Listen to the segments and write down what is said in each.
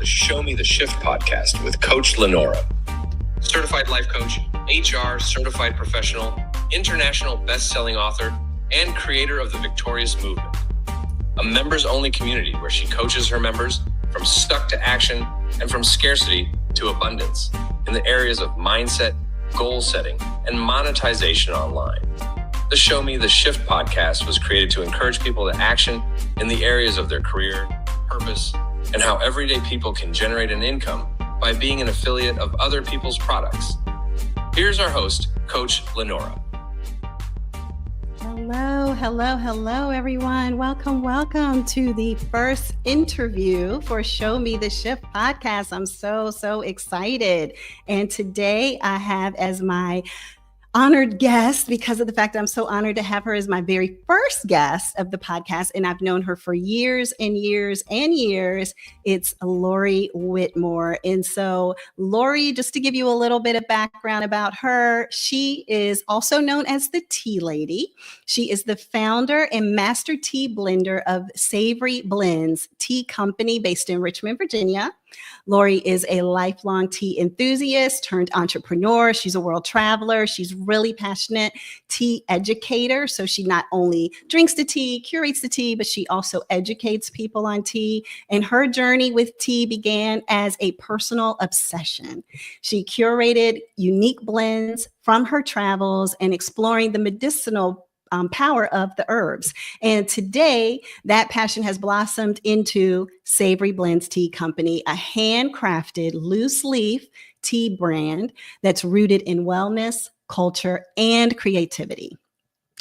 the Show Me the Shift podcast with Coach Lenora. Certified life coach, HR certified professional, international best-selling author, and creator of the Victorious Movement. A members-only community where she coaches her members from stuck to action and from scarcity to abundance in the areas of mindset, goal setting, and monetization online. The Show Me the Shift podcast was created to encourage people to action in the areas of their career, purpose, and how everyday people can generate an income by being an affiliate of other people's products. Here's our host, Coach Lenora. Hello, everyone. Welcome to the first interview for Show Me the Shift podcast. I'm so excited. And today I have as my honored guest, because of the fact that I'm so honored to have her as my very first guest of the podcast, and I've known her for years and years and years. It's Lori Whitmore. And so Lori, just to give you a little bit of background about her, she is also known as the Tea Lady. She is the founder and master tea blender of Savory Blends Tea Company based in Richmond, Virginia. Lori is a lifelong tea enthusiast turned entrepreneur. She's a world traveler. She's really passionate tea educator. So she not only drinks the tea, curates the tea, but she also educates people on tea. And her journey with tea began as a personal obsession. She curated unique blends from her travels and exploring the medicinal power of the herbs. And today, that passion has blossomed into Savory Blends Tea Company, a handcrafted loose leaf tea brand that's rooted in wellness, culture, and creativity.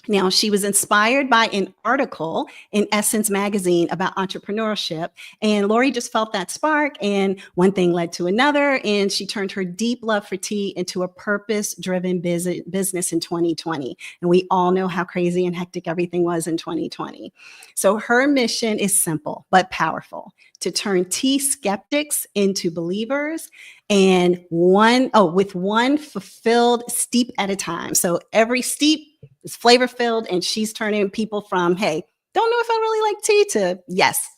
Now, she was inspired by an article in Essence magazine about entrepreneurship, and Lori just felt that spark, and one thing led to another, and she turned her deep love for tea into a purpose-driven business in 2020. And we all know how crazy and hectic everything was in 2020. So her mission is simple but powerful: to turn tea skeptics into believers, and with one fulfilled steep at a time. So every steep is flavor filled, and she's turning people from, hey, don't know if I really like tea, to, yes,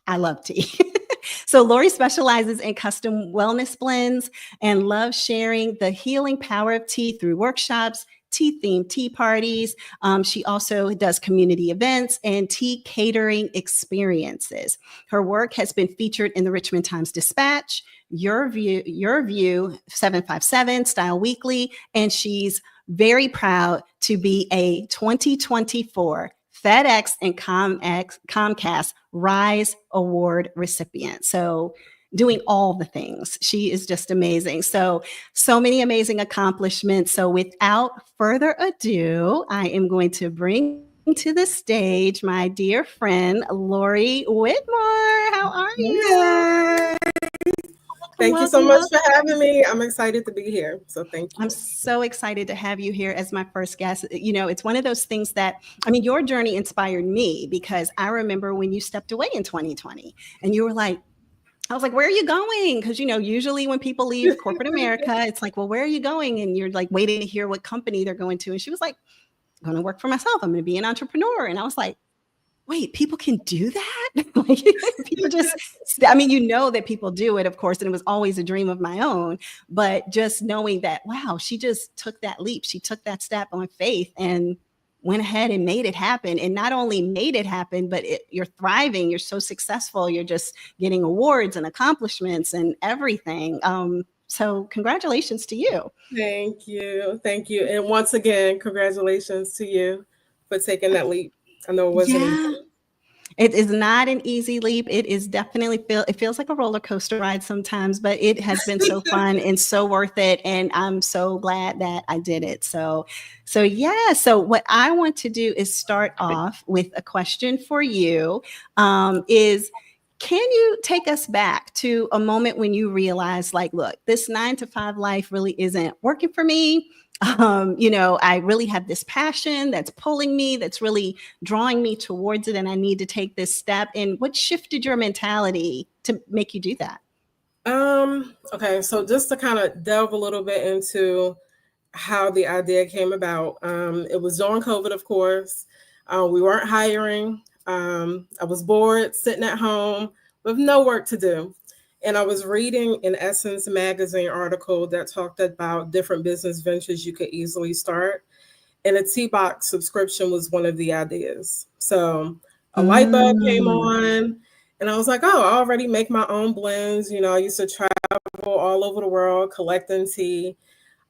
I love tea. So Lori specializes in custom wellness blends and loves sharing the healing power of tea through workshops, tea-themed tea parties. She also does community events and tea catering experiences. Her work has been featured in the Richmond Times-Dispatch, Your View 757, Style Weekly, and she's very proud to be a 2024 FedEx and Comcast Rise Award recipient. So doing all the things. She is just amazing. So many amazing accomplishments. So without further ado, I am going to bring to the stage my dear friend, Lori Whitmore. How are you? Yay. Thank you so much for having me. I'm excited to be here. So thank you. I'm so excited to have you here as my first guest. You know, it's one of those things that, your journey inspired me, because I remember when you stepped away in 2020 and you were like, I was like, where are you going? Because, usually when people leave corporate America, it's like, well, where are you going? And you're like waiting to hear what company they're going to. And she was like, I'm going to work for myself. I'm going to be an entrepreneur. And I was like, wait, people can do that? Like, people just, that people do it, of course, and it was always a dream of my own, but just knowing that, wow, she just took that leap. She took that step on faith and went ahead and made it happen. And not only made it happen, but you're thriving. You're so successful. You're just getting awards and accomplishments and everything. So congratulations to you. Thank you. And once again, congratulations to you for taking that leap. I know it wasn't easy. It is not an easy leap. It is definitely it feels like a roller coaster ride sometimes, but it has been so fun and so worth it. And I'm so glad that I did it. So what I want to do is start off with a question for you. Is, can you take us back to a moment when you realized, like, look, this 9-to-5 life really isn't working for me? I really have this passion that's pulling me, that's really drawing me towards it, and I need to take this step. And what shifted your mentality to make you do that? Okay, so just to kind of delve a little bit into how the idea came about. It was during COVID, of course. We weren't hiring. I was bored, sitting at home with no work to do. And I was reading an Essence magazine article that talked about different business ventures you could easily start. And a tea box subscription was one of the ideas. So a light bulb came Mm. on, and I was like, oh, I already make my own blends. I used to travel all over the world collecting tea.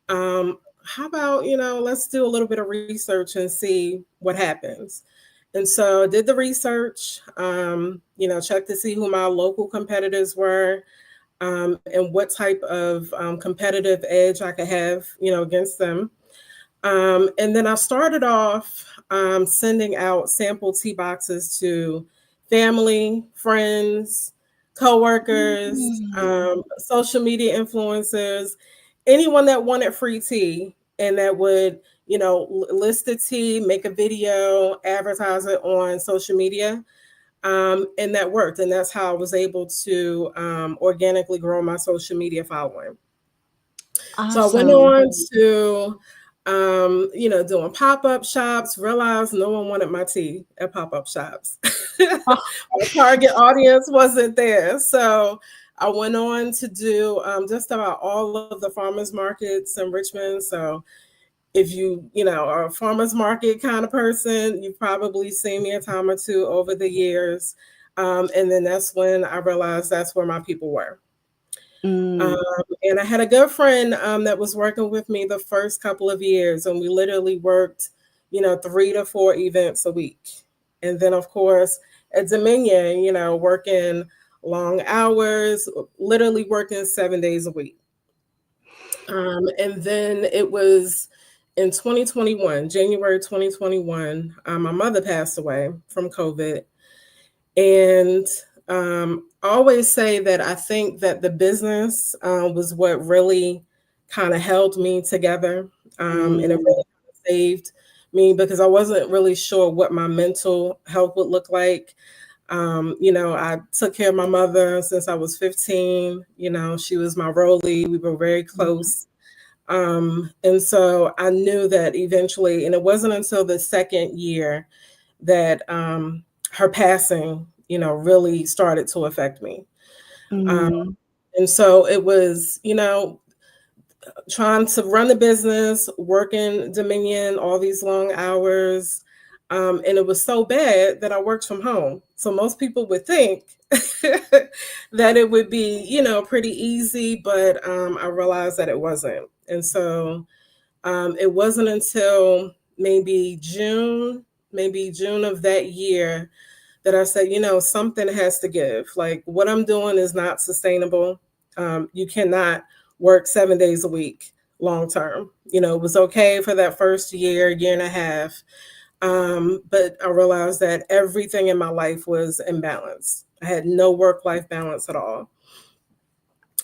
How about, let's do a little bit of research and see what happens. And so I did the research, checked to see who my local competitors were, and what type of competitive edge I could have, against them. And then I started off sending out sample tea boxes to family, friends, coworkers, social media influencers, anyone that wanted free tea and that would, list the tea, make a video, advertise it on social media. And that worked. And that's how I was able to organically grow my social media following. So I went Awesome. on to, doing pop-up shops, realized no one wanted my tea at pop-up shops. Oh, My target audience wasn't there. So I went on to do just about all of the farmers markets in Richmond. So if are a farmers market kind of person, you've probably seen me a time or two over the years. And then that's when I realized that's where my people were. Um, mm. and I had a good friend that was working with me the first couple of years, and we literally worked, 3 to 4 events a week. And then, of course, at Dominion, working long hours, literally working 7 days a week. And then it was in 2021, January 2021, my mother passed away from COVID. And I always say that I think that the business was what really kind of held me together. And it Mm. really saved me because I wasn't really sure what my mental health would look like. I took care of my mother since I was 15. She was my rollie. We were very close. And so I knew that eventually, and it wasn't until the second year that her passing, really started to affect me. Um, Mm. and so it was, trying to run the business, working Dominion, all these long hours. And it was so bad that I worked from home. So most people would think that it would be, pretty easy, but I realized that it wasn't. And so it wasn't until maybe June of that year that I said, something has to give. Like what I'm doing is not sustainable. You cannot work 7 days a week long term. It was okay for that first year and a half. But I realized that everything in my life was imbalanced. I had no work life balance at all.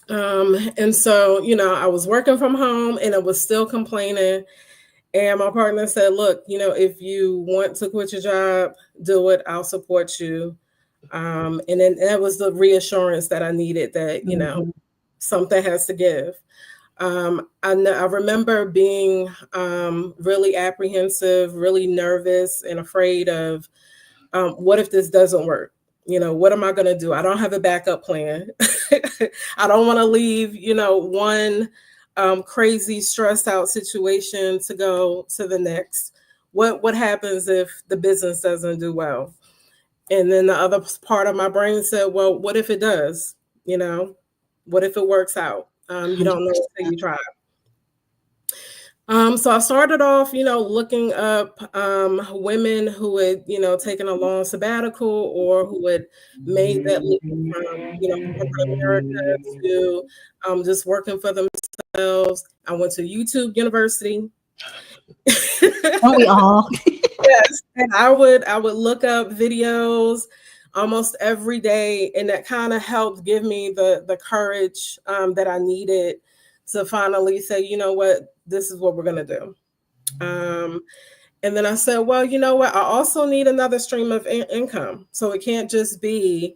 And so, I was working from home and I was still complaining. And my partner said, look, if you want to quit your job, do it. I'll support you. And then that was the reassurance that I needed that, Mhm. something has to give. I remember being really apprehensive, really nervous, and afraid of what if this doesn't work? What am I going to do? I don't have a backup plan. I don't want to leave, one crazy, stressed out situation to go to the next. What happens if the business doesn't do well? And then the other part of my brain said, well, what if it does? What if it works out? You don't know until 100%. you try. So I started off, looking up women who had, taken a long sabbatical or who had made that leap from, corporate America to just working for themselves. I went to YouTube University. Don't we all? Yes, and I would look up videos almost every day, and that kind of helped give me the courage that I needed to finally say, you know what, this is what we're gonna do. Um, and then I said, well, you know what, I also need another stream of income, so it can't just be,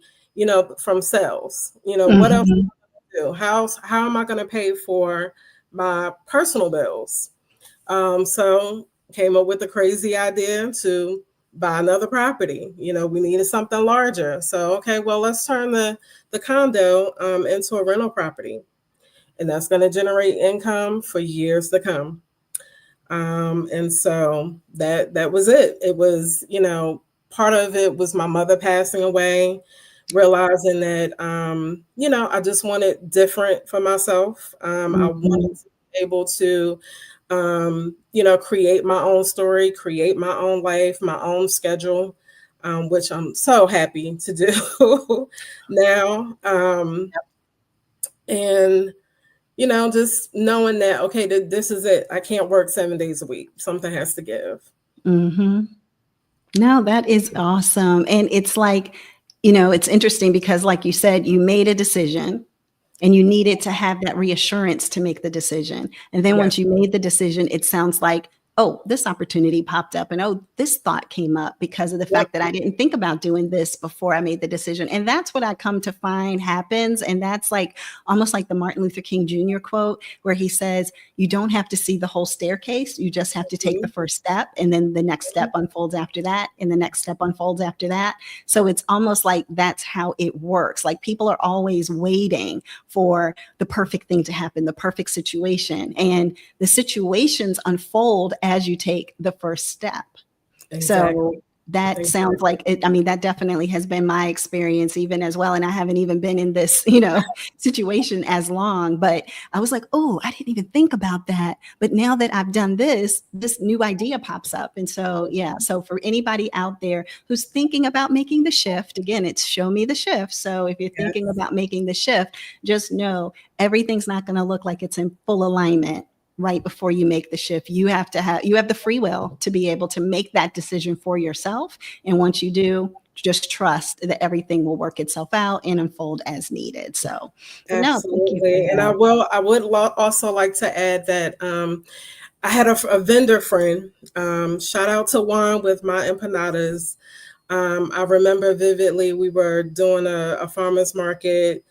from sales. What else Mhm. do? How am I gonna pay for my personal bills? So came up with a crazy idea to buy another property. We needed something larger. So, okay, well, let's turn the condo into a rental property. And that's going to generate income for years to come. And so that was it. It was, part of it was my mother passing away, realizing that, I just wanted different for myself. I Mhm. wanted to be able to, create my own story, create my own life, my own schedule, which I'm so happy to do now. And just knowing that, okay, this is it. I can't work 7 days a week. Something has to give. Mhm. No, that is awesome. And it's like, it's interesting because, like you said, you made a decision and you needed to have that reassurance to make the decision. And then Yeah. once you made the decision, it sounds like, oh, this opportunity popped up and oh, this thought came up because of the Yep. fact that I didn't think about doing this before I made the decision. And that's what I come to find happens. And that's like almost like the Martin Luther King Jr. quote, where he says, you don't have to see the whole staircase. You just have to take the Mhm. first step. And then the next step unfolds after that. And the next step unfolds after that. So it's almost like that's how it works. Like people are always waiting for the perfect thing to happen, the perfect situation. And the situations unfold as you take the first step. So Exactly. that sounds Exactly. like it. I mean, that definitely has been my experience even as well. And I haven't even been in this, situation as long, but I was like, oh, I didn't even think about that. But now that I've done this new idea pops up. And so, yeah. So for anybody out there who's thinking about making the shift, again, it's show me the shift. So if you're thinking Yes. about making the shift, just know everything's not going to look like it's in full alignment right before you make the shift. You have the free will to be able to make that decision for yourself. And once you do, just trust that everything will work itself out and unfold as needed. So no, thank you for Absolutely. And that. I would also like to add that I had a vendor friend. Shout out to Juan with my empanadas. I remember vividly we were doing a farmer's market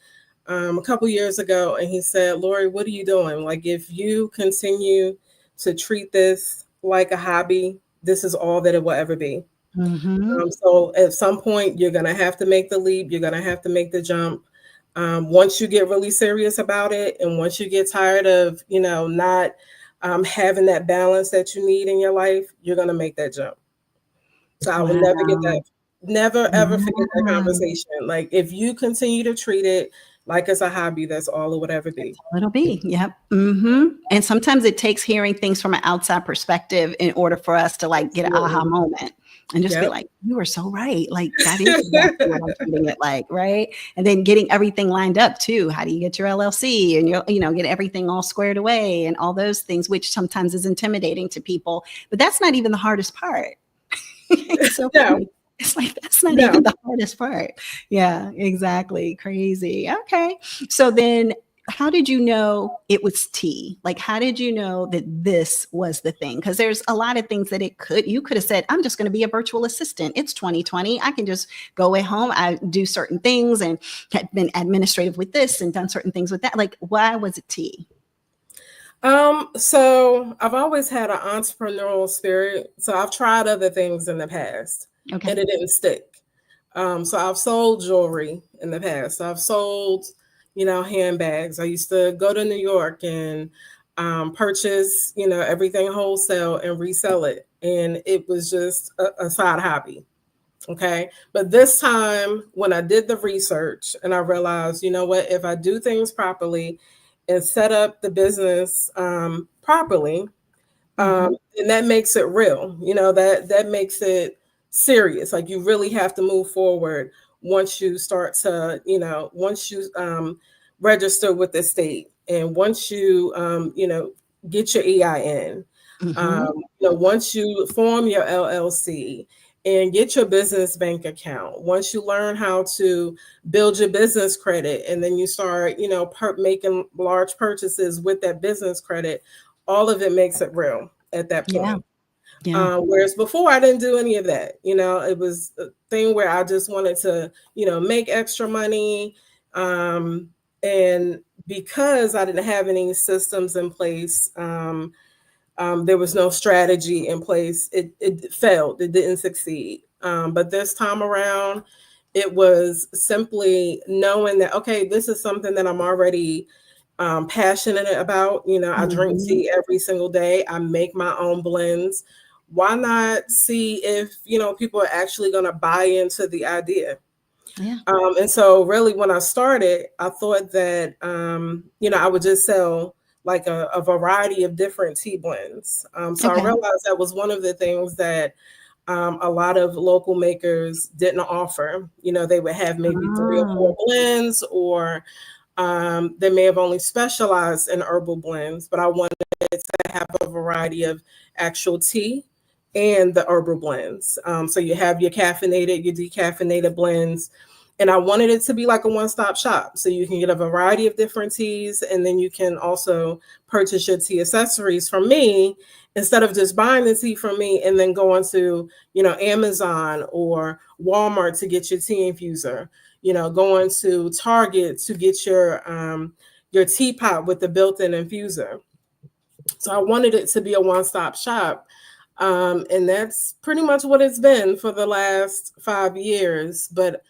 a couple years ago, and he said, Lori, what are you doing? Like, if you continue to treat this like a hobby, this is all that it will ever be. Mm-hmm. So at some point, you're going to have to make the leap. You're going to have to make the jump. Once you get really serious about it, and once you get tired of, not having that balance that you need in your life, you're going to make that jump. So I will never get Wow. that, never ever forget that Yeah. conversation. Like, if you continue to treat it like it's a hobby, that's all it would ever be. It'll be. Yep. Hmm. And sometimes it takes hearing things from an outside perspective in order for us to like get an aha Absolutely. moment and just be Yep. like, you were so right. Like that is exactly what I'm treating it like, right? And then getting everything lined up too. How do you get your LLC and get everything all squared away and all those things, which sometimes is intimidating to people. But that's not even the hardest part. It's so No, funny. It's like that's not no. even the hardest part. Yeah, exactly. Crazy. Okay. So then how did you know it was tea? Like how did you know that this was the thing? Because there's a lot of things that you could have said, I'm just going to be a virtual assistant. It's 2020. I can just go at home. I do certain things and have been administrative with this and done certain things with that. Like, why was it tea? So I've always had an entrepreneurial spirit. So I've tried other things in the past and Okay. it didn't stick. So I've sold jewelry in the past. I've sold, handbags. I used to go to New York and purchase, everything wholesale and resell it. And it was just a side hobby. Okay. But this time, when I did the research and I realized, you know what, if I do things properly and set up the business properly, Mm-hmm. and that makes it real. That makes it serious. Like you really have to move forward once you start to, once you register with the state and once you, get your EIN. Mm-hmm. Once you form your LLC and get your business bank account, once you learn how to build your business credit, and then you start, making large purchases with that business credit, all of it makes it real at that Yeah. point. Yeah. Whereas before, I didn't do any of that. It was a thing where I just wanted to, make extra money. And because I didn't have any systems in place, There was no strategy in place. It failed. It didn't succeed. But this time around, it was simply knowing that, okay, this is something that I'm already passionate about. I drink Mhm. tea every single day. I make my own blends. Why not see if, people are actually going to buy into the idea? Yeah. And so really when I started, I thought that, I would just sell like a variety of different tea blends. So I Okay. realized that was one of the things that a lot of local makers didn't offer. They would have maybe three or Oh, four blends, or they may have only specialized in herbal blends, but I wanted to have a variety of actual tea and the herbal blends. So you have your caffeinated, your decaffeinated blends. And I wanted it to be like a one-stop shop. So you can get a variety of different teas, and then you can also purchase your tea accessories from me instead of just buying the tea from me and then going to, Amazon or Walmart to get your tea infuser, going to Target to get your teapot with the built-in infuser. So I wanted it to be a one-stop shop. And that's pretty much what it's been for the last 5 years. But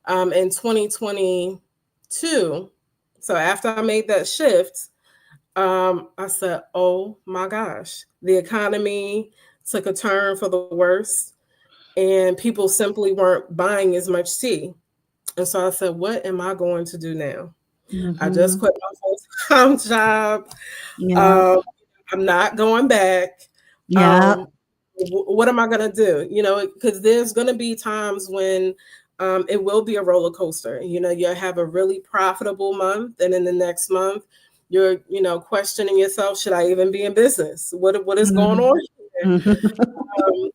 in 2022, so after I made that shift, I said, oh my gosh, the economy took a turn for the worst, and people simply weren't buying as much tea. And so I said, what am I going to do now? I just mhm. quit my full-time job. Yeah. Um, I'm not going back. Yeah. Um, what am I going to do? Because there's going to be times when it will be a roller coaster. You'll have a really profitable month, and in the next month, you're, questioning yourself, should I even be in business? What is going Mhm. on here? Mhm. Um,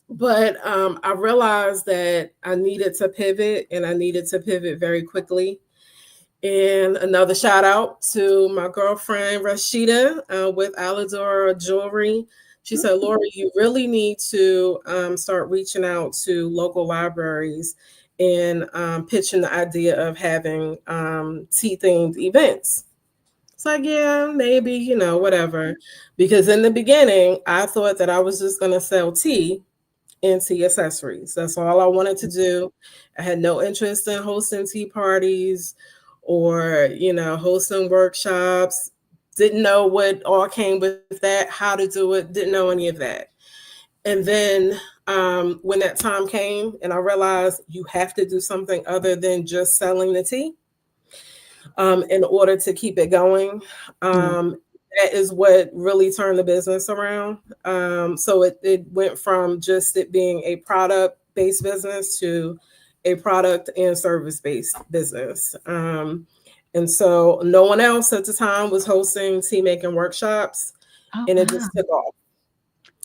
but I realized that I needed to pivot, and I needed to pivot very quickly. And another shout out to my girlfriend Rashida with Aladora Jewelry. She said, Laura, you really need to start reaching out to local libraries and pitching the idea of having tea themed events. It's like, yeah, maybe, whatever. Because in the beginning, I thought that I was just going to sell tea and tea accessories. That's all I wanted to do. I had no interest in hosting tea parties or, hosting workshops. Didn't know what all came with that, how to do it, didn't know any of that. And then when that time came and I realized you have to do something other than just selling the tea in order to keep it going. Yeah. That is what really turned the business around. So it went from just it being a product based business to a product and service based business. And so no one else at the time was hosting tea making workshops, Oh, and it wow. just took off.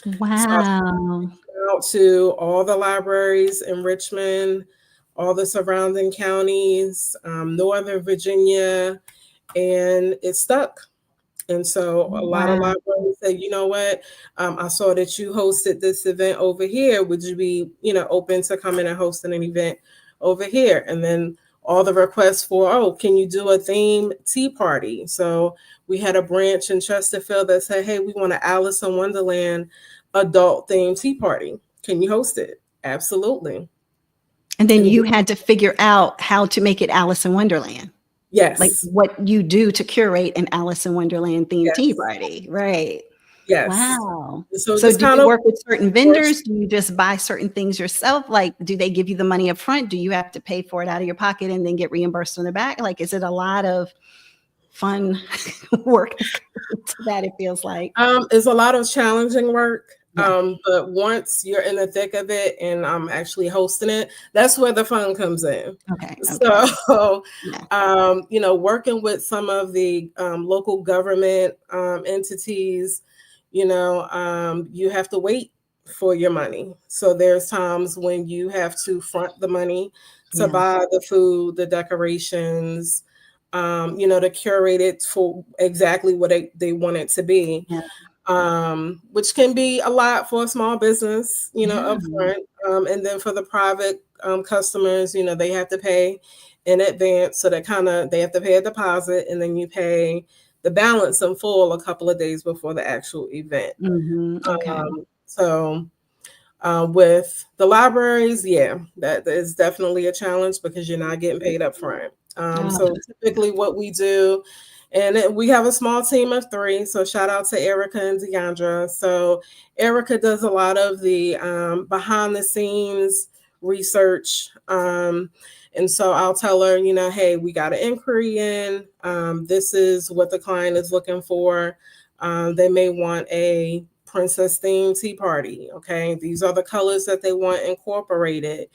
So I Wow. out to all the libraries in Richmond, all the surrounding counties, Northern Virginia, and it stuck. And so a lot of Wow. libraries said, you know what, I saw that you hosted this event over here. Would you be, open to coming and hosting an event over here? And then all the requests for, oh, can you do a theme tea party? So we had a branch in Chesterfield that said, hey, we want an Alice in Wonderland adult themed tea party. Can you host it? Absolutely. And then And you had to figure out how to make it Alice in Wonderland. Like yes, what you do to curate an Alice in Wonderland themed tea yes, party, right? yes. Wow. So So just do kind you of work with certain works. vendors? Do you just buy certain things yourself? Like, do they give you the money up front? Do you have to pay for it out of your pocket and then get reimbursed on the back? Like, is it a lot of fun work that goes into that, it feels like? It's a lot of challenging work. Yeah. But once you're in the thick of it and I'm actually hosting it, that's where the fun comes in. Okay. Okay. So, Yeah. working with some of the local government entities, you have to wait for your money. So there's times when you have to front the money to Yeah. buy the food, the decorations, to curate it for exactly what they want it to be, Yeah. which can be a lot for a small business, Yeah. up front. And then for the private customers, they have to pay in advance. So they have to pay a deposit, and then you pay the balance in full a couple of days before the actual event. Okay. So with the libraries, yeah, that is definitely a challenge because you're not getting paid up front. Oh, So typically what we do, and we have a small team of 3. So shout out to Erica and Deandra. So Erica does a lot of the behind the scenes research. And so I'll tell her, hey, we got an inquiry in. This is what the client is looking for. They may want a princess themed tea party. Okay, these are the colors that they want incorporated.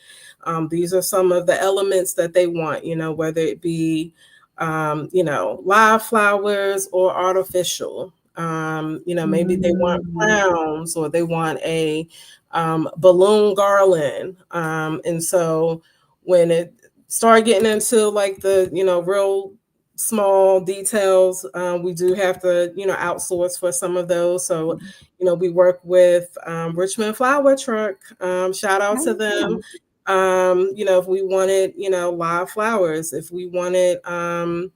These are some of the elements that they want, whether it be live flowers or artificial. Maybe they want clowns or they want a balloon garland. And so when it started getting into like the real small details, we do have to outsource for some of those. So we work with Richmond Flower Truck. Shout out to them. If we wanted live flowers, if we wanted a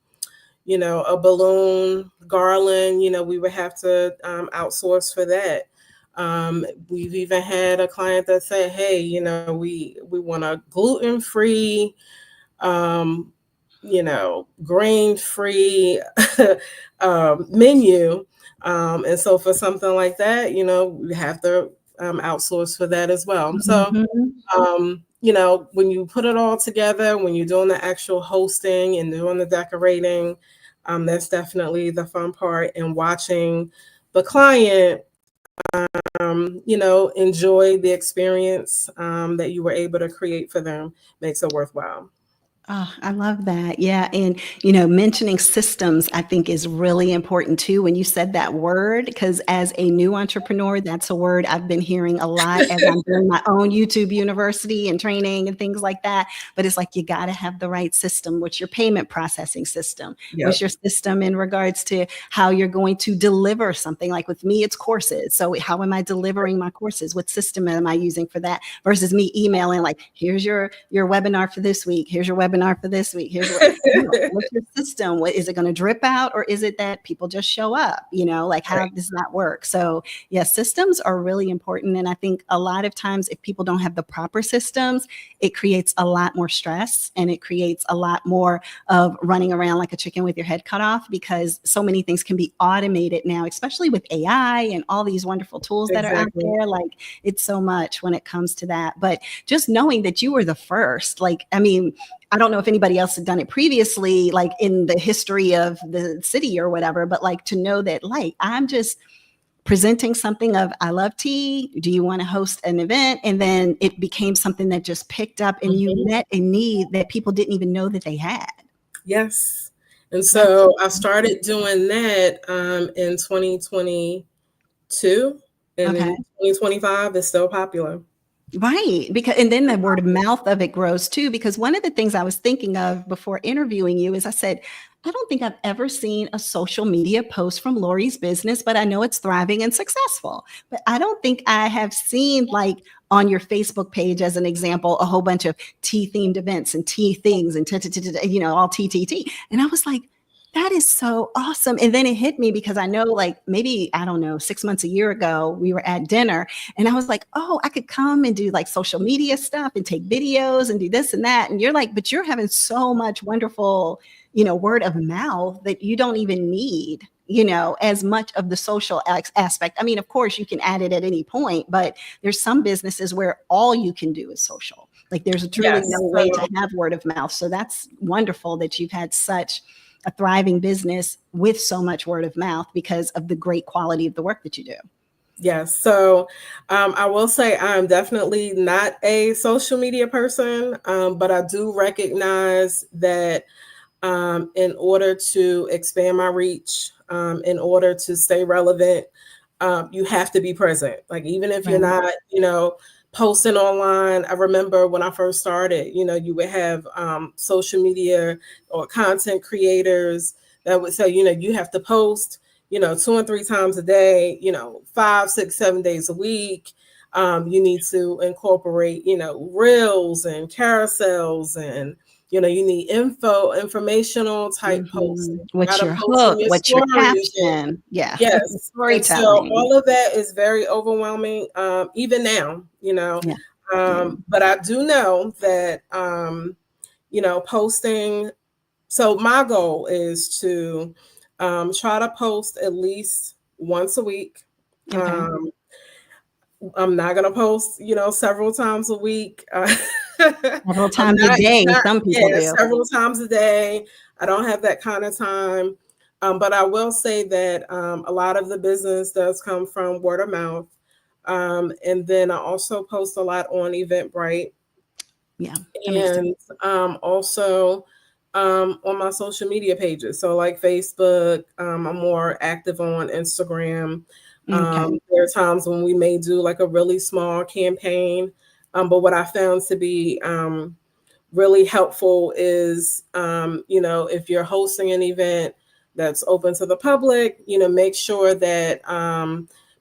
balloon garland, we would have to outsource for that. We've even had a client that said, hey, we want a gluten-free, grain-free menu. And so for something like that, we have to outsource for that as well. So, when you put it all together, when you're doing the actual hosting and doing the decorating, that's definitely the fun part. And watching the client, enjoy the experience that you were able to create for them makes it worthwhile. Oh, I love that. Yeah. And, mentioning systems, I think is really important too. When you said that word, because as a new entrepreneur, that's a word I've been hearing a lot as I'm doing my own YouTube university and training and things like that. But it's like, you got to have the right system. What's your payment processing system? Yep. What's your system in regards to how you're going to deliver something? Like with me, it's courses. So how am I delivering my courses? What system am I using for that versus me emailing like, here's your webinar for this week. Here's your webinar for this week. Here's what's your system? What is it going to drip out, or is it that people just show up? Like how does that work? So yeah, systems are really important. And I think a lot of times if people don't have the proper systems, it creates a lot more stress and it creates a lot more of running around like a chicken with your head cut off, because so many things can be automated now, especially with AI and all these wonderful tools that are out there. Like it's so much when it comes to that. But just knowing that you were the first, I don't know if anybody else had done it previously, like in the history of the city or whatever, but like to know that like, I'm just presenting something of, I love tea. Do you want to host an event? And then it became something that just picked up and you met a need that people didn't even know that they had. Yes. And so I started doing that in 2022 and in 2025 it's still popular. Right. And then the word of mouth of it grows too, because one of the things I was thinking of before interviewing you is I said, I don't think I've ever seen a social media post from Lori's business, but I know it's thriving and successful. But I don't think I have seen like on your Facebook page, as an example, a whole bunch of tea themed events and tea things and all tea. And I was like, that is so awesome. And then it hit me because I know like maybe, I don't know, 6 months, a year ago, we were at dinner and I was like, oh, I could come and do like social media stuff and take videos and do this and that. And you're like, but you're having so much wonderful, word of mouth that you don't even need, as much of the social aspect. I mean, of course you can add it at any point, but there's some businesses where all you can do is social. Like there's truly no way to have word of mouth. So that's wonderful that you've had such a thriving business with so much word of mouth because of the great quality of the work that you do. Yes. So I will say I'm definitely not a social media person, but I do recognize that in order to expand my reach, in order to stay relevant, you have to be present. Like even if you're not, posting online. I remember when I first started, you would have social media or content creators that would say, you have to post, 2 and 3 times a day, 5, 6, 7 days a week. You need to incorporate, reels and carousels and, You need informational type posts. You What's gotta your post in hook? your What's your stories. caption? Yeah. Yes. And so Storytelling. all of that is very overwhelming, even now. Yeah. Yeah. But I do know that, posting. So my goal is to try to post at least once a week. Okay. Um, I'm not gonna post, several times a week. Several I'm times a not, day, not, some people yeah, do. several times a day. I don't have that kind of time. But I will say that a lot of the business does come from word of mouth. And then I also post a lot on Eventbrite Yeah, that makes sense. and also on my social media pages. So, like Facebook, I'm more active on Instagram. Okay. There are times when we may do like a really small campaign. But what I found to be really helpful is, if you're hosting an event that's open to the public, make sure that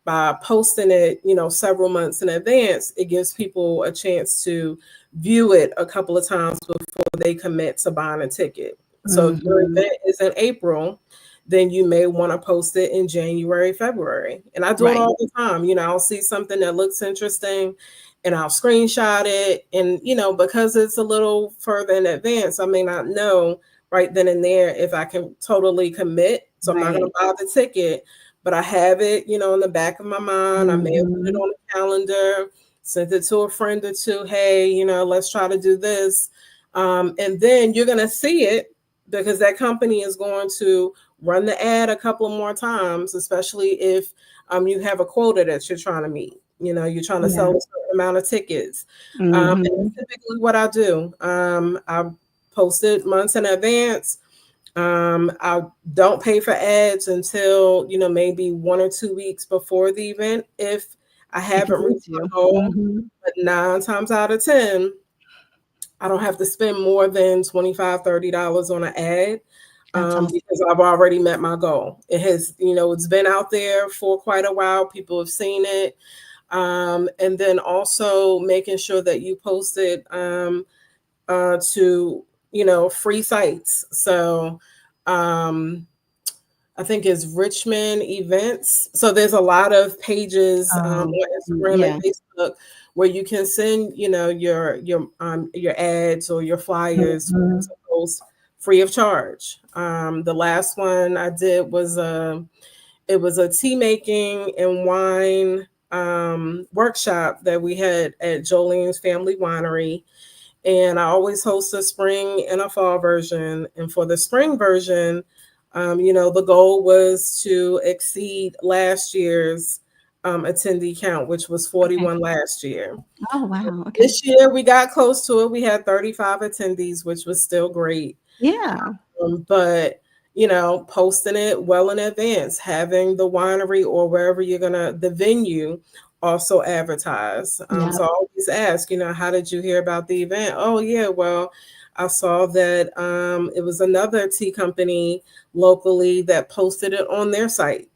by posting it, several months in advance, it gives people a chance to view it a couple of times before they commit to buying a ticket. So if your Mhm. event is in April, then you may want to post it in January, February. And I do it Right. all the time. I'll see something that looks interesting and I'll screenshot it. And, because it's a little further in advance, I may not know right then and there if I can totally commit. So I'm not going Right. to buy the ticket, but I have it, in the back of my mind. I may have put it Mhm. on the calendar, sent it to a friend or two. Hey, let's try to do this. And then you're going to see it because that company is going to run the ad a couple more times, especially if you have a quota that you're trying to meet. You're trying to Yeah. sell a certain amount of tickets. And Mhm. that's typically what I do. I post it months in advance. I don't pay for ads until, maybe 1 or 2 weeks before the event if I If you haven't need reached my to. goal. Mhm. But 9 times out of 10, I don't have to spend more than $25, $30 on an ad That's awesome. because I've already met my goal. It has, it's been out there for quite a while. People have seen it. And then also making sure that you post it to, free sites. So I think it's Richmond Events. So there's a lot of pages on Instagram and Yeah. Facebook where you can send, your ads or your flyers Mhm. to post free of charge. The last one I did was it was a tea making and wine workshop that we had at Jolene's Family Winery. And I always host a spring and a fall version. And for the spring version, the goal was to exceed last year's attendee count, which was Okay. 41 last year. Oh, wow. Okay. This year we got close to it. We had 35 attendees, which was still great. Yeah. But posting it well in advance, having the winery or wherever the venue also advertise. Yeah. So I always ask, how did you hear about the event? Oh yeah, well, I saw that it was another tea company locally that posted it on their site.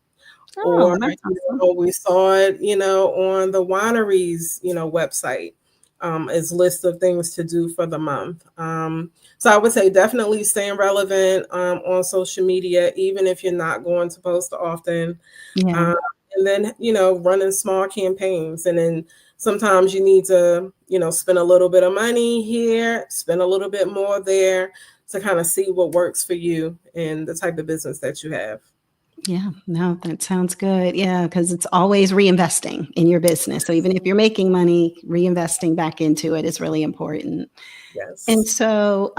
Or, Oh, that's awesome. we saw it, on the winery's, website as list of things to do for the month. So I would say definitely staying relevant on social media, even if you're not going to post often. Yeah. Um, and then, running small campaigns. And then sometimes you need to, spend a little bit of money here, spend a little bit more there to kind of see what works for you and the type of business that you have. Yeah, no, that sounds good. Yeah, because it's always reinvesting in your business. So even if you're making money, reinvesting back into it is really important. And Yes. so,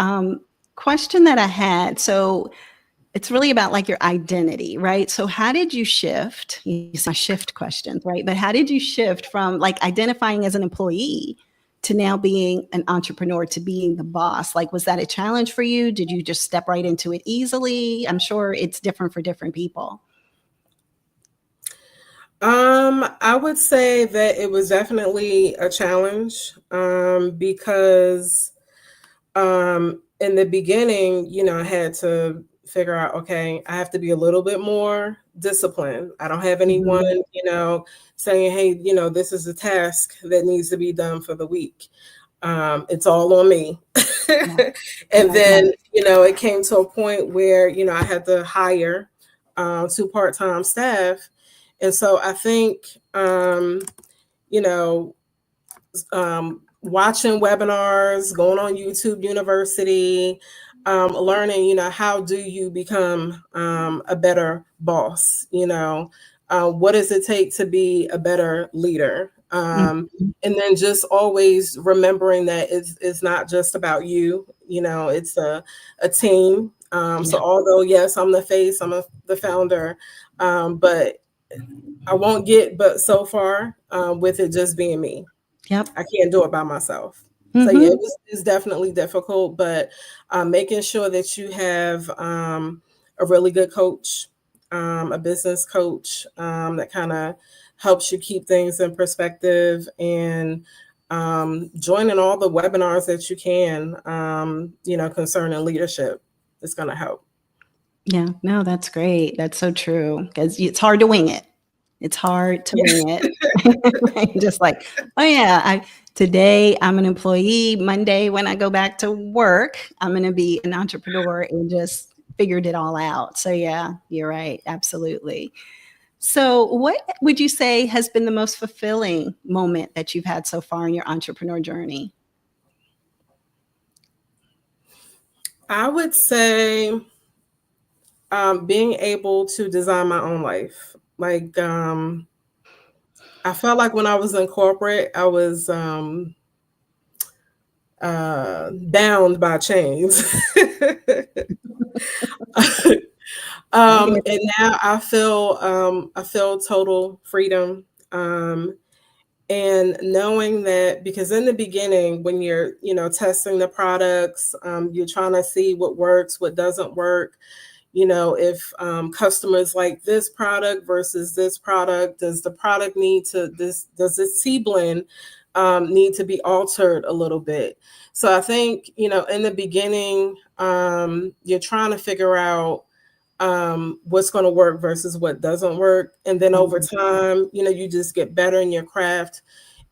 question that I had, so it's really about like your identity, right? So how did you shift? You said shift questions, right? But how did you shift from like identifying as an employee to now being an entrepreneur to being the boss? Like, was that a challenge for you? Did you just step right into it easily? I'm sure it's different for different people. I would say that it was definitely a challenge because in the beginning, I had to figure out, okay, I have to be a little bit more disciplined. I don't have anyone, Mhm. saying, hey, this is a task that needs to be done for the week. it's all on me. Yeah. And Right. Right. then, it came to a point where, I had to hire 2 part-time staff. And so I think, you know, watching webinars, going on YouTube University, learning, how do you become a better boss? What does it take to be a better leader? Mhm. And then just always remembering that it's not just about you, it's a team. So Yeah. although, yes, I'm the face, the founder, but I won't get but so far with it just being me. Yep. I can't do it by myself. So yeah, Hmm. it's definitely difficult, but making sure that you have a really good coach, a business coach that kind of helps you keep things in perspective, and joining all the webinars that you can, concerning leadership is going to help. Yeah. No, that's great. That's so true because it's hard to wing it. It's hard to Yeah. wing it. Right? Just like, oh yeah, today I'm an employee. Monday when I go back to work, I'm going to be an entrepreneur and just figured it all out. So yeah, you're right. Absolutely. So what would you say has been the most fulfilling moment that you've had so far in your entrepreneur journey? I would say being able to design my own life. Like, I felt like when I was in corporate, I was bound by chains. I get And it. now I feel total freedom. And knowing that, because in the beginning, when you're testing the products, you're trying to see what works, what doesn't work. If customers like this product versus this product, does the product need to does this tea blend need to be altered a little bit? So I think in the beginning, you're trying to figure out what's going to work versus what doesn't work, and then over Mhm. time, you just get better in your craft,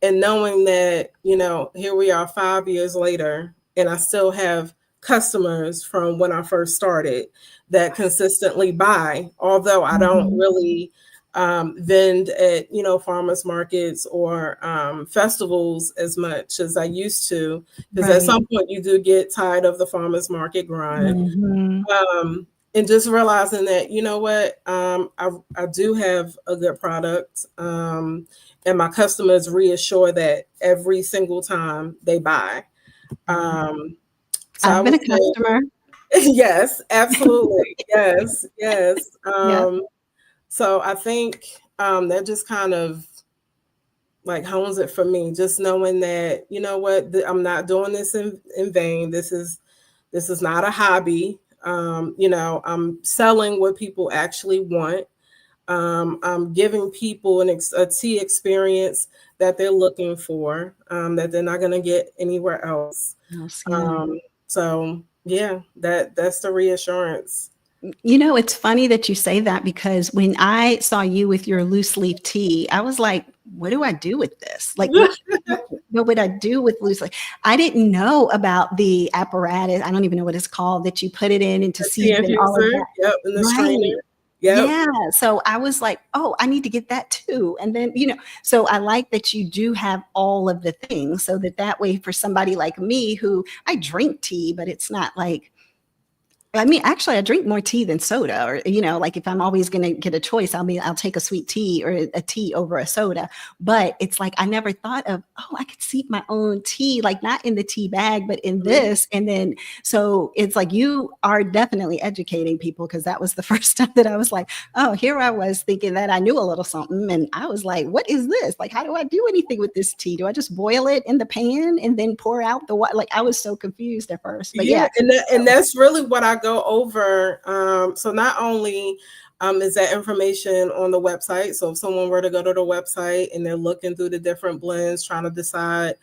and knowing that here we are 5 years later, and I still have customers from when I first started that consistently buy, although I don't Mhm. really vend at farmers markets or festivals as much as I used to, because at Right. some point you do get tired of the farmers market grind. Mhm. And just realizing that, what, I do have a good product, and my customers reassure that every single time they buy. Yeah. Um, so I I've been would a say, customer. yes, absolutely. Yes, yes. Yep. So I think that just kind of like hones it for me, just knowing that, what, I'm not doing this in vain. This is not a hobby. I'm selling what people actually want. I'm giving people a tea experience that they're looking for, that they're not going to get anywhere else. Yes, yeah. Um, so yeah, that's the reassurance. It's funny that you say that because when I saw you with your loose leaf tea, I was like, what do I do with this? Like, what would I do with loose leaf? I didn't know about the apparatus. I don't even know what it's called that you put it in and to The tea seep and all of infuser, that. yep, and the Right. strainer, yep. Yeah. So I was like, oh, I need to get that too. And then, so I like that you do have all of the things so that way for somebody like me who I drink tea, but it's not like, I mean, actually, I drink more tea than soda, or like if I'm always going to get a choice, I'll take a sweet tea or a tea over a soda. But it's like I never thought of, oh, I could seep my own tea, like not in the tea bag, but in Mhm. this. And then so it's like you are definitely educating people because that was the first time that I was like, oh, here I was thinking that I knew a little something, and I was like, what is this? Like, how do I do anything with this tea? Do I just boil it in the pan and then pour out the water? Like I was so confused at first, but Yeah, yeah. and that's really what I go over. So not only is that information on the website. So if someone were to go to the website and they're looking through the different blends, trying to decide,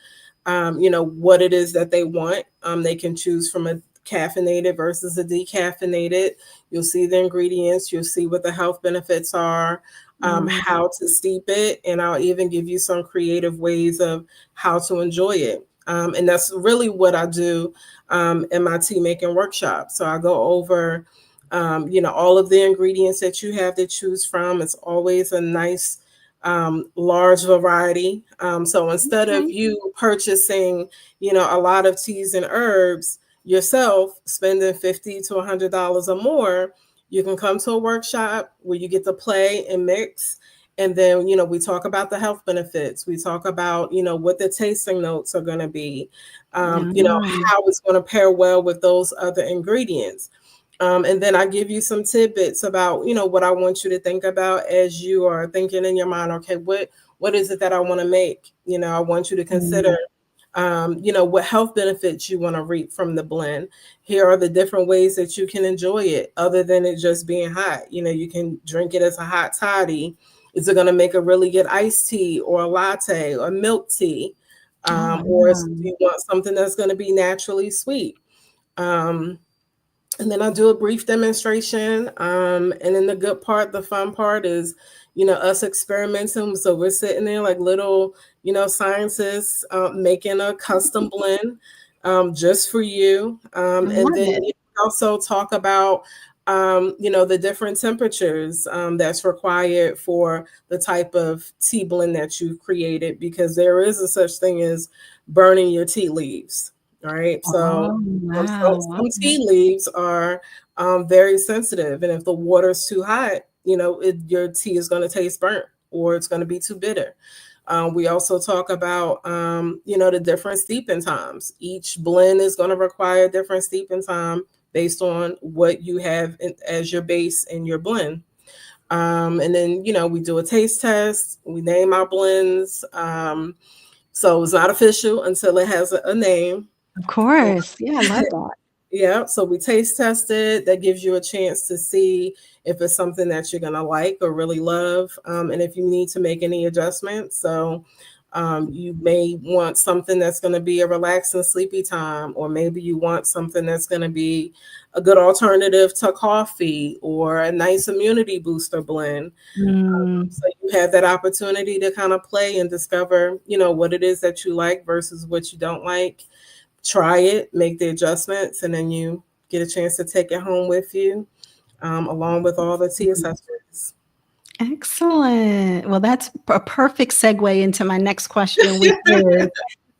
what it is that they want, they can choose from a caffeinated versus a decaffeinated. You'll see the ingredients. You'll see what the health benefits are, Mm. how to steep it, and I'll even give you some creative ways of how to enjoy it. And that's really what I do in my tea making workshop. So I go over, all of the ingredients that you have to choose from. It's always a nice, large variety. So instead of Okay. you purchasing, a lot of teas and herbs yourself, spending $50 to $100 or more, you can come to a workshop where you get to play and mix. And then, we talk about the health benefits. We talk about, what the tasting notes are going to be, Yeah. how it's going to pair well with those other ingredients. And then I give you some tidbits about, what I want you to think about as you are thinking in your mind, okay, what is it that I want to make? I want you to consider, Mm. what health benefits you want to reap from the blend. Here are the different ways that you can enjoy it other than it just being hot. You can drink it as a hot toddy. Is it going to make a really good iced tea or a latte or milk tea? Oh, Do yeah. you want something that's going to be naturally sweet? Um, and then I'll do a brief demonstration. And then the good part, the fun part is, us experimenting. So we're sitting there like little, scientists making a custom blend just for you. I And love then it. you also talk about, the different temperatures that's required for the type of tea blend that you've created, because there is a such thing as burning your tea leaves. All right. So Oh, some wow. tea leaves are very sensitive, and if the water's too hot, your tea is going to taste burnt or it's going to be too bitter. We also talk about, the different steeping times. Each blend is going to require different steeping time based on what you have as your base in your blend. And then, we do a taste test. We name our blends. So it's not official until it has a name. Of course. Yeah, I love that. Yeah, so we taste test it. That gives you a chance to see if it's something that you're gonna like or really love, and if you need to make any adjustments. So you may want something that's going to be a relaxing, sleepy time, or maybe you want something that's going to be a good alternative to coffee or a nice immunity booster blend. Mm. So you have that opportunity to kind of play and discover, what it is that you like versus what you don't like. Try it, make the adjustments, and then you get a chance to take it home with you, along with all the tea accessories. Excellent. Well, that's a perfect segue into my next question, which is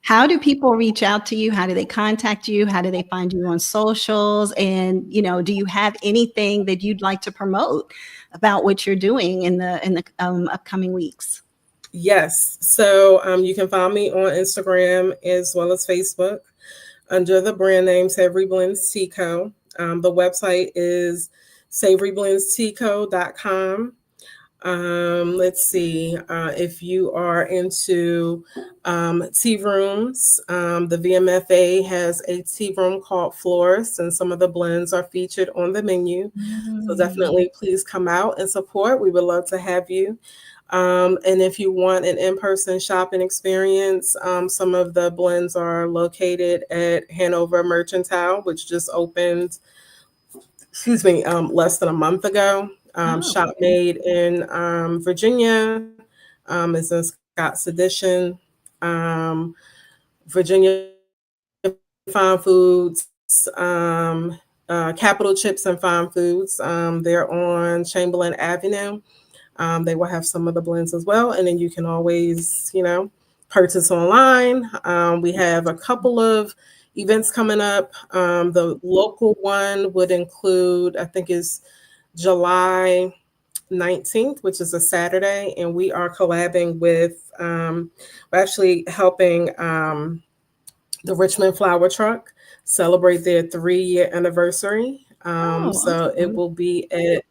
how do people reach out to you? How do they contact you? How do they find you on socials? And, do you have anything that you'd like to promote about what you're doing in the upcoming weeks? Yes. So you can find me on Instagram as well as Facebook under the brand name Savory Blends Tea Co. The website is savoryblendsteaco.com. Let's see. If you are into tea rooms, the VMFA has a tea room called Florist, and some of the blends are featured on the menu. So Mm. definitely please come out and support. We would love to have you. And if you want an in-person shopping experience, some of the blends are located at Hanover Mercantile, which just opened, excuse me, less than a month ago. Oh, Shop okay. Made in Virginia is in Scott's Edition. Um, Virginia Fine Foods, Capital Chips and Fine Foods. They're on Chamberlain Avenue. They will have some of the blends as well. And then you can always, purchase online. We have a couple of events coming up. The local one would include, I think, is July 19th, which is a Saturday. And we are collabing with, we're actually helping the Richmond Flower Truck celebrate their 3-year anniversary. Oh, So it awesome. will be at,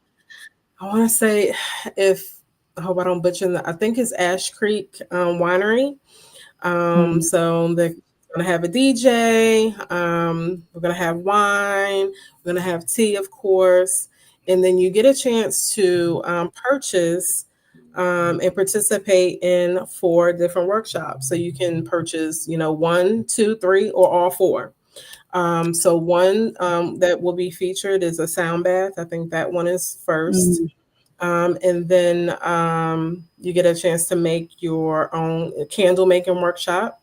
I want to say, if I hope I don't butcher that, I think it's Ash Creek Winery. Mm. So they're going to have a DJ. We're going to have wine. We're going to have tea, of course. And then you get a chance to purchase and participate in 4 different workshops. So you can purchase, 1, 2, 3, or all 4. So one that will be featured is a sound bath. I think that one is first. Mm. And then you get a chance to make your own candle making workshop.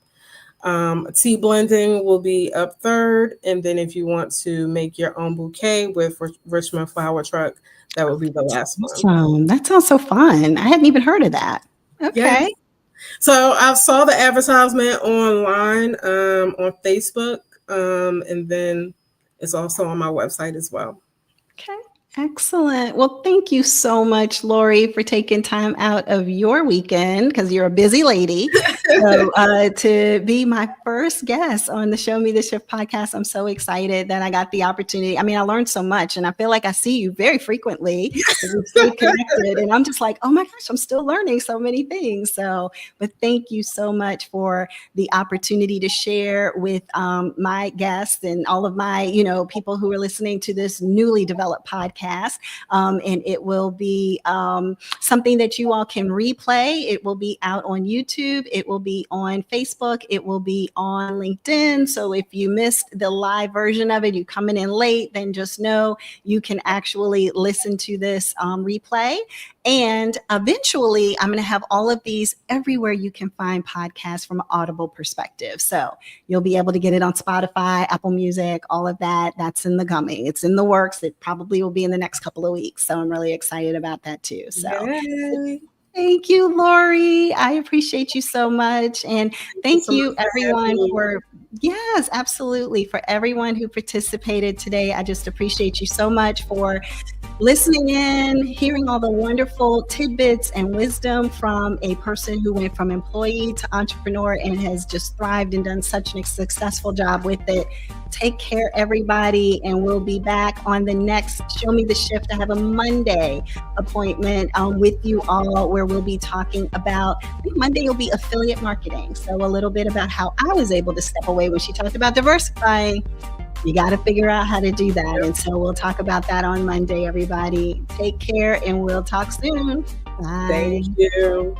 Tea blending will be up third. And then if you want to make your own bouquet with Richmond Flower Truck, that would be the last one. Awesome. That sounds so fun. I hadn't even heard of that. Okay. Yes. So I saw the advertisement online on Facebook, and then it's also on my website as well. Okay. Excellent. Well, thank you so much, Lori, for taking time out of your weekend because you're a busy lady. So to be my first guest on the Show Me the Shift podcast, I'm so excited that I got the opportunity. I mean, I learned so much, and I feel like I see you very frequently. We stay connected, and I'm just like, oh my gosh, I'm still learning so many things. So, but thank you so much for the opportunity to share with my guests and all of my, people who are listening to this newly developed podcast. And it will be something that you all can replay. It will be out on YouTube. It will be on Facebook. It will be on LinkedIn. So if you missed the live version of it, you coming in late, then just know you can actually listen to this replay. And eventually, I'm going to have all of these everywhere you can find podcasts from an Audible perspective. So you'll be able to get it on Spotify, Apple Music, all of that. That's in the coming. It's in the works. It probably will be in the next couple of weeks. So I'm really excited about that too. So Yay. Thank you, Lori. I appreciate you so much. And thank you everyone for, yes, absolutely. For everyone who participated today. I just appreciate you so much for listening in, hearing all the wonderful tidbits and wisdom from a person who went from employee to entrepreneur and has just thrived and done such a successful job with it. Take care, everybody, and we'll be back on the next Show Me the Shift. I have a Monday appointment with you all where we'll be talking about, I think Monday will be affiliate marketing. So a little bit about how I was able to step away when she talked about diversifying. You got to figure out how to do that. And so we'll talk about that on Monday, everybody. Take care and we'll talk soon. Bye. Thank you.